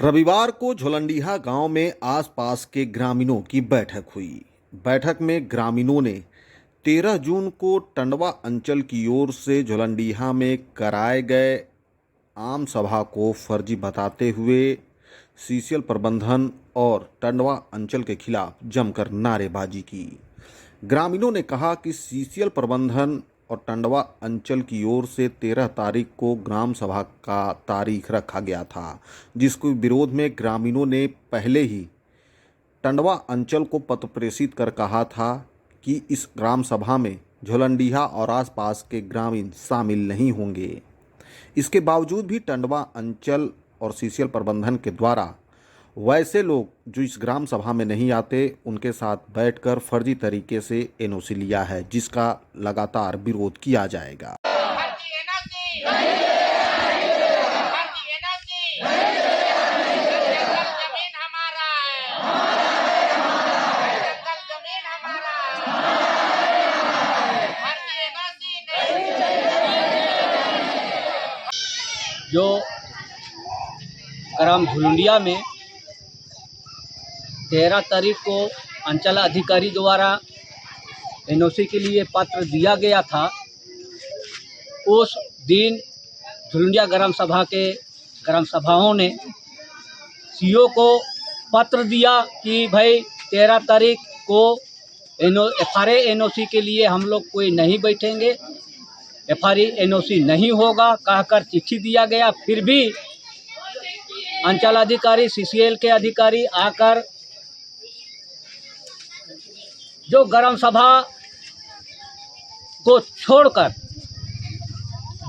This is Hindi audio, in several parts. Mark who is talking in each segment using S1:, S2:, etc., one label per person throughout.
S1: रविवार को झोलंडीहा गांव में आसपास के ग्रामीणों की बैठक हुई। बैठक में ग्रामीणों ने 13 जून को टंडवा अंचल की ओर से झोलंडीहा में कराए गए आम सभा को फर्जी बताते हुए सीसीएल प्रबंधन और टंडवा अंचल के खिलाफ जमकर नारेबाजी की। ग्रामीणों ने कहा कि सीसीएल प्रबंधन और टंडवा अंचल की ओर से 13 तारीख को ग्राम सभा का तारीख रखा गया था, जिसके विरोध में ग्रामीणों ने पहले ही टंडवा अंचल को पत्र प्रेषित कर कहा था कि इस ग्राम सभा में झोलंडीहा और आसपास के ग्रामीण शामिल नहीं होंगे। इसके बावजूद भी टंडवा अंचल और सीसीएल प्रबंधन के द्वारा वैसे लोग जो इस ग्राम सभा में नहीं आते उनके साथ बैठकर फर्जी तरीके से एनओसी लिया है, जिसका लगातार विरोध किया जाएगा।
S2: जो ग्राम झुलुंडिया में 13 तारीख को अंचल अधिकारी द्वारा एनओसी के लिए पत्र दिया गया था, उस दिन झुलुंडिया ग्राम सभा के ग्राम सभाओं ने सीओ को पत्र दिया कि भाई 13 तारीख को एफआरए एनओसी के लिए हम लोग कोई नहीं बैठेंगे, एफआरए एनओसी नहीं होगा कहकर चिट्ठी दिया गया। फिर भी अंचल अधिकारी सीसीएल के अधिकारी आकर जो ग्राम सभा को छोड़कर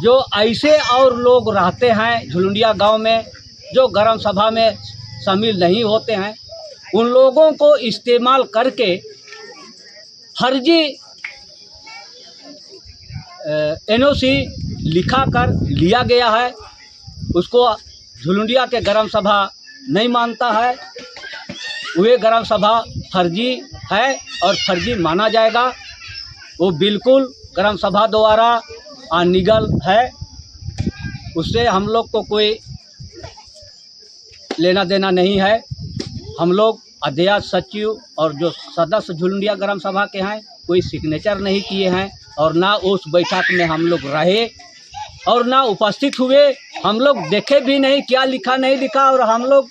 S2: जो ऐसे और लोग रहते हैं झुलुंडिया गांव में जो ग्राम सभा में शामिल नहीं होते हैं, उन लोगों को इस्तेमाल करके फर्जी एनओसी लिखा कर लिया गया है। उसको झुलुंडिया के ग्राम सभा नहीं मानता है, वह ग्राम सभा फर्जी है और फर्जी माना जाएगा। वो बिल्कुल ग्राम सभा द्वारा अनिगल है, उससे हम लोग को कोई लेना देना नहीं है। हम लोग अध्यक्ष, सचिव और जो सदस्य झुलुंडिया ग्राम सभा के हैं कोई सिग्नेचर नहीं किए हैं और ना उस बैठक में हम लोग रहे और ना उपस्थित हुए। हम लोग देखे भी नहीं क्या लिखा नहीं लिखा और हम लोग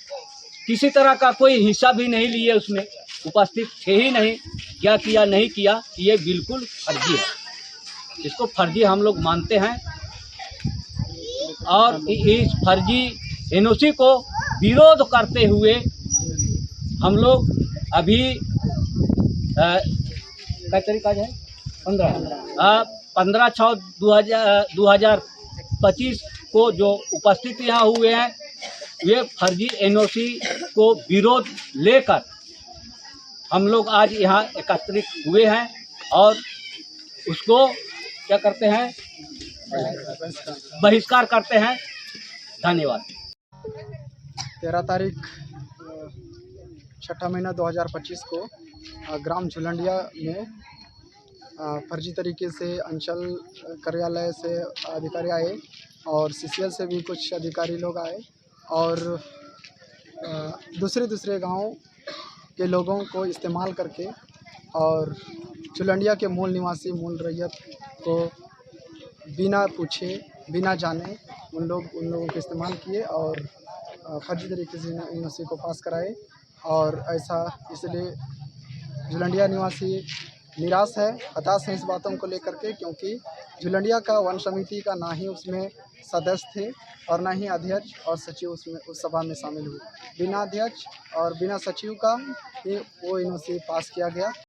S2: किसी तरह का कोई हिस्सा भी नहीं लिए, उसमें उपस्थित थे ही नहीं। क्या किया नहीं किया ये बिल्कुल फर्जी है, इसको फर्जी हम लोग मानते हैं और इस फर्जी एनओसी को विरोध करते हुए हम लोग अभी क्या तरीका है 15/6/2025 को जो उपस्थित यहाँ हुए हैं वे फर्जी एनओसी को विरोध लेकर हम लोग आज यहाँ एकत्रित हुए हैं और उसको क्या करते हैं, बहिष्कार करते हैं। धन्यवाद।
S3: 13 तारीख 6 महीना 2025 को ग्राम झुलंडिया में फर्जी तरीके से अंचल कार्यालय से अधिकारी आए और सीसीएल से भी कुछ अधिकारी लोग आए और दूसरे गांव के लोगों को इस्तेमाल करके और झुलंडिया के मूल निवासी मूल रैयत को बिना पूछे बिना जाने उन लोगों को इस्तेमाल किए और फर्जी तरीके से एनओसी को पास कराए। और ऐसा इसलिए झुलंडिया निवासी निराश है, हताश है इस बातों को लेकर के, क्योंकि झुलंडिया का वन समिति का ना ही उसमें सदस्य थे और ना ही अध्यक्ष और सचिव उसमें उस सभा में शामिल हुए। बिना अध्यक्ष और बिना सचिव का ही वो एनओसी पास किया गया।